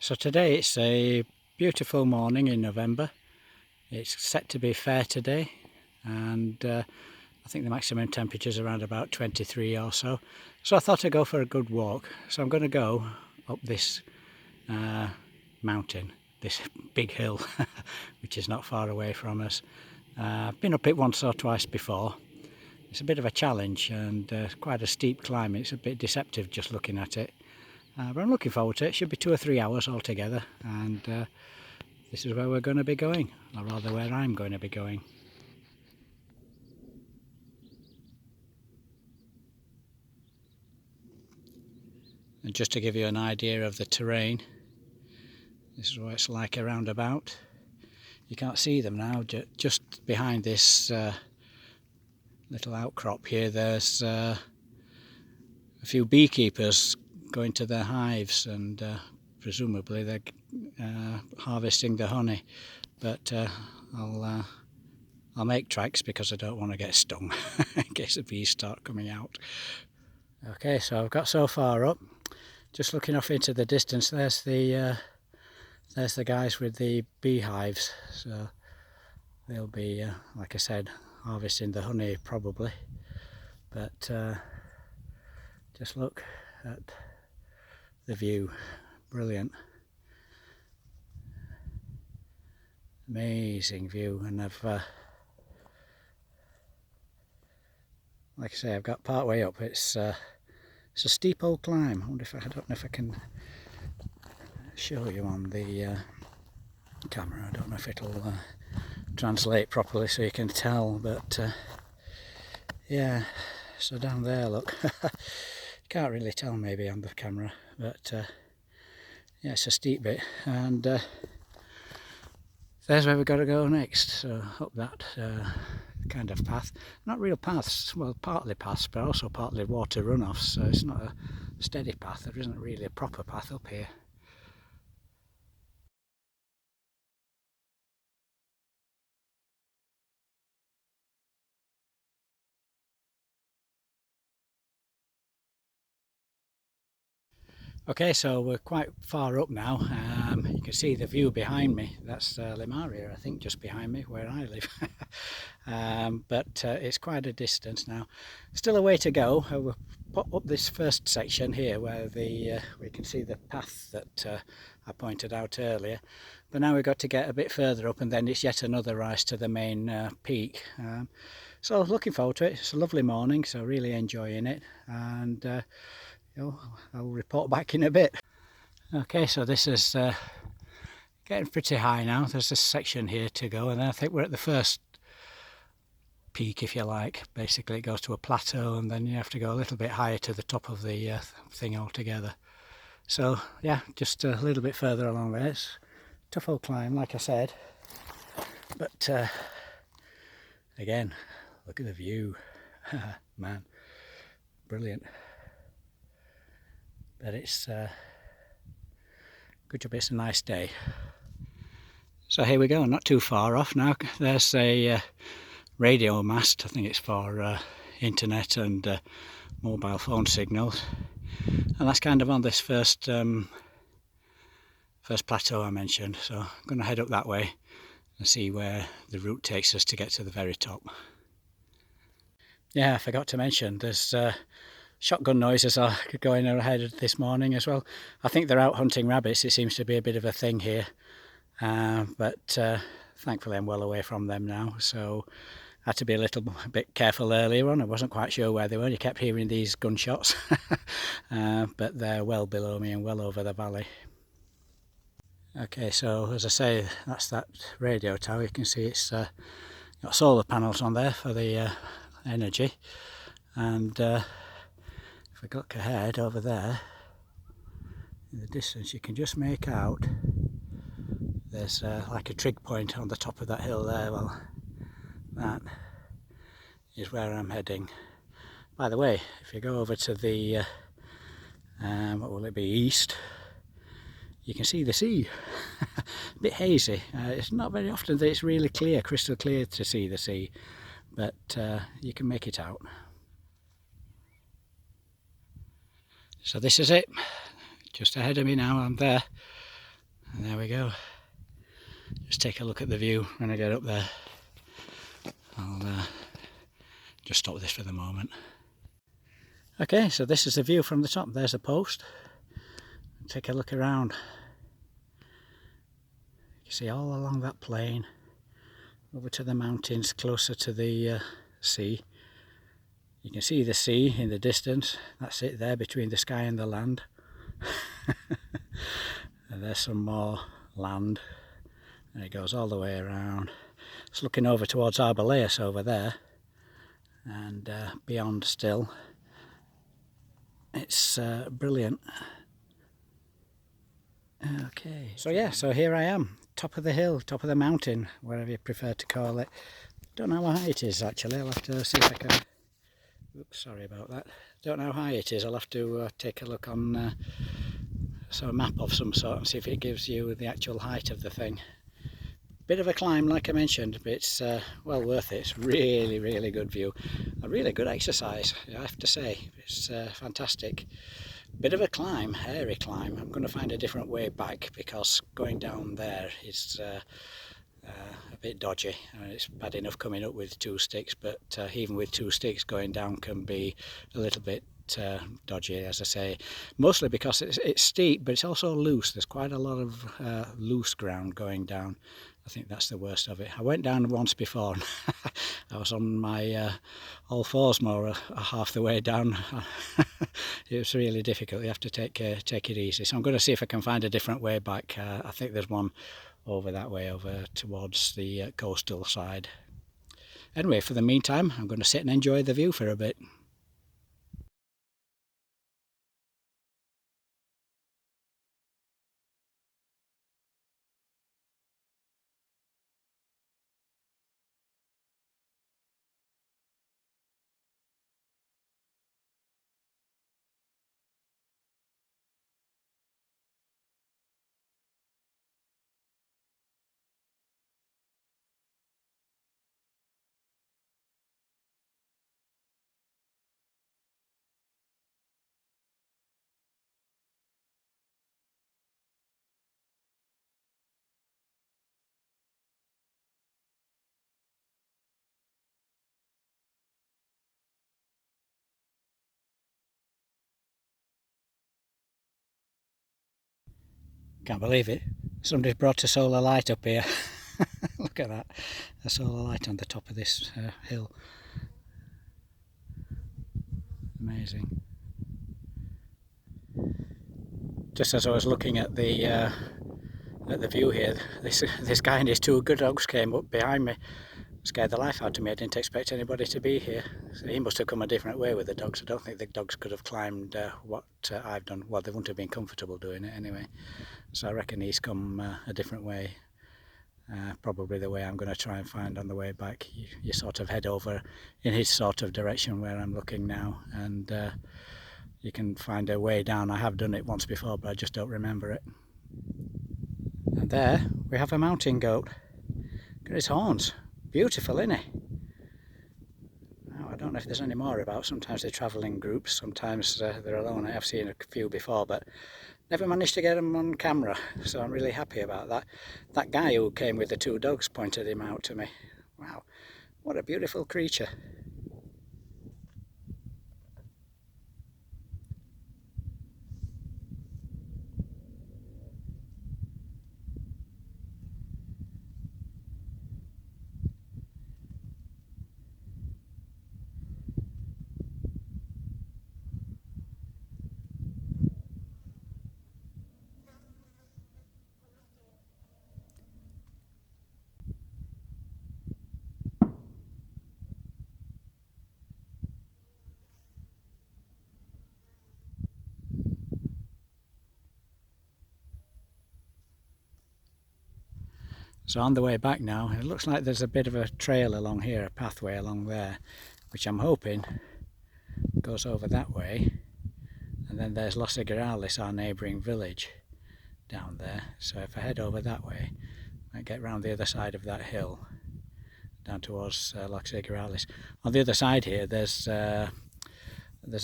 So today it's a beautiful morning in November. It's set to be fair today, and I think the maximum temperature is around about 23 or so. So I thought I'd go for a good walk. So I'm going to go up this mountain, this big hill, which is not far away from us. I've been up it once or twice before. It's a bit of a challenge and quite a steep climb. It's a bit deceptive just looking at it. But I'm looking forward to it. It should be 2 or 3 hours altogether, and this is where we're going to be going, or rather where I'm going to be going. And just to give you an idea of the terrain, this is what it's like around about. You can't see them now, just behind this little outcrop here there's a few beekeepers going to their hives, and presumably they're harvesting the honey, but I'll make tracks because I don't want to get stung in case the bees start coming out. Okay, so I've got so far up, just looking off into the distance, there's the guys with the beehives, so they'll be, like I said, harvesting the honey probably, but just look at the view, brilliant, amazing view. And I've like I say, I've got part way up. It's a steep old climb. I don't know if I can show you on the camera. I don't know if it'll translate properly so you can tell, but yeah, so down there, look. Can't really tell maybe on the camera, but yeah, it's a steep bit, and there's where we've got to go next. So up that kind of path, not real paths, well, partly paths but also partly water runoffs, so it's not a steady path. There isn't really a proper path up here. Okay, so we're quite far up now. You can see the view behind me. That's Limaria, I think, just behind me where I live. But it's quite a distance now. Still a way to go. We'll pop up this first section here where we can see the path that I pointed out earlier. But now we've got to get a bit further up, and then it's yet another rise to the main peak. So looking forward to it. It's a lovely morning, so really enjoying it, and I'll report back in a bit. Okay, so this is getting pretty high now. There's this section here to go, and then I think we're at the first peak, if you like. Basically it goes to a plateau, and then you have to go a little bit higher to the top of the thing altogether. So yeah, just a little bit further along there. It's a tough old climb, like I said, but again, look at the view. Man, brilliant. But it's good job, it's a nice day. So here we go, not too far off now. There's a radio mast. I think it's for internet and mobile phone signals, and that's kind of on this first plateau I mentioned. So I'm going to head up that way and see where the route takes us to get to the very top. Yeah, I forgot to mention there's shotgun noises are going ahead this morning as well. I think they're out hunting rabbits. It seems to be a bit of a thing here, but thankfully I'm well away from them now, so I had to be a little bit careful earlier on. I wasn't quite sure where they were. You kept hearing these gunshots, but they're well below me and well over the valley. Okay, so as I say, that's that radio tower. You can see it's got solar panels on there for the energy, and if I look ahead over there in the distance, you can just make out there's like a trig point on the top of that hill there. Well, that is where I'm heading. By the way, if you go over to the what will it be, east, you can see the sea. A bit hazy. It's not very often that it's really clear, crystal clear, to see the sea, but you can make it out. So this is it, just ahead of me now. I'm there. And there we go. Just take a look at the view when I get up there. I'll just stop this for the moment. Okay, so this is the view from the top. There's a post. Take a look around. You can see all along that plain, over to the mountains closer to the sea. You can see the sea in the distance. That's it there between the sky and the land. And there's some more land. And it goes all the way around. It's looking over towards Arboleus over there. And beyond still. It's brilliant. Okay, so yeah, so here I am, top of the hill, top of the mountain, whatever you prefer to call it. Don't know how high it is actually. I'll have to see if I can. Oops, sorry about that. Don't know how high it is. I'll have to take a look on a map of some sort and see if it gives you the actual height of the thing. Bit of a climb, like I mentioned, but it's well worth it. It's really, really good view. A really good exercise, I have to say. It's fantastic. Bit of a climb, hairy climb. I'm going to find a different way back because going down there is a bit dodgy. It's bad enough coming up with 2 sticks, but even with 2 sticks going down can be a little bit dodgy, as I say. Mostly because it's steep, but it's also loose. There's quite a lot of loose ground going down. I think that's the worst of it. I went down once before. I was on my all fours more half the way down. It was really difficult. You have to take it easy. So I'm going to see if I can find a different way back. I think there's one over that way, over towards the coastal side. Anyway, for the meantime, I'm going to sit and enjoy the view for a bit. Can't believe it. Somebody's brought a solar light up here. Look at that. A solar light on the top of this hill. Amazing. Just as I was looking at the view here, this guy and his 2 good dogs came up behind me. Scared the life out of me. I didn't expect anybody to be here. So he must have come a different way with the dogs. I don't think the dogs could have climbed what I've done. Well, they wouldn't have been comfortable doing it anyway. So I reckon he's come a different way. Probably the way I'm going to try and find on the way back. You sort of head over in his sort of direction where I'm looking now, and you can find a way down. I have done it once before, but I just don't remember it. And there we have a mountain goat. Look at his horns. Beautiful, isn't he? Now, I don't know if there's any more about. Sometimes they travel in groups, sometimes they're alone. I have seen a few before, but never managed to get them on camera, so I'm really happy about that. That guy who came with the 2 dogs pointed him out to me. Wow, what a beautiful creature. So on the way back now, it looks like there's a bit of a trail along here, a pathway along there, which I'm hoping goes over that way. And then there's Los Higuerales, our neighbouring village, down there. So if I head over that way, I might get round the other side of that hill, down towards Los Higuerales. On the other side here, there's a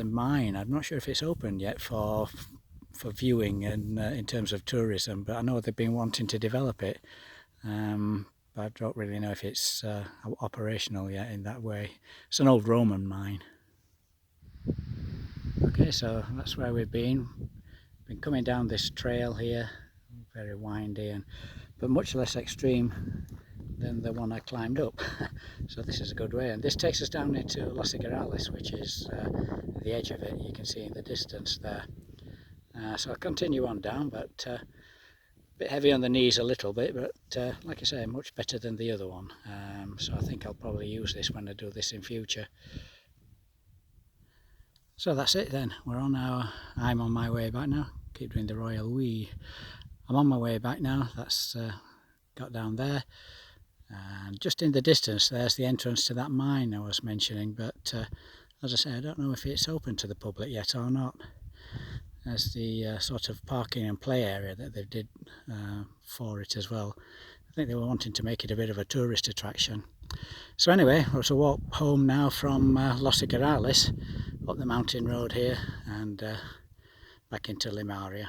mine. I'm not sure if it's open yet for for viewing and in terms of tourism, but I know they've been wanting to develop it. But I don't really know if it's operational yet in that way. It's an old Roman mine. Okay, so that's where we've been coming down this trail here, very windy but much less extreme than the one I climbed up. So this is a good way, and this takes us down into Los Higuerales, which is the edge of it. You can see in the distance there. So I'll continue on down, but a bit heavy on the knees a little bit, but like I say, much better than the other one. So I think I'll probably use this when I do this in future. So that's it then. I'm on my way back now. Keep doing the royal we. I'm on my way back now. That's got down there. And just in the distance there's the entrance to that mine I was mentioning, but as I say, I don't know if it's open to the public yet or not. There's the sort of parking and play area that they did for it as well. I think they were wanting to make it a bit of a tourist attraction. So anyway, we're to walk home now from Los Higuerales, up the mountain road here and back into Limaria.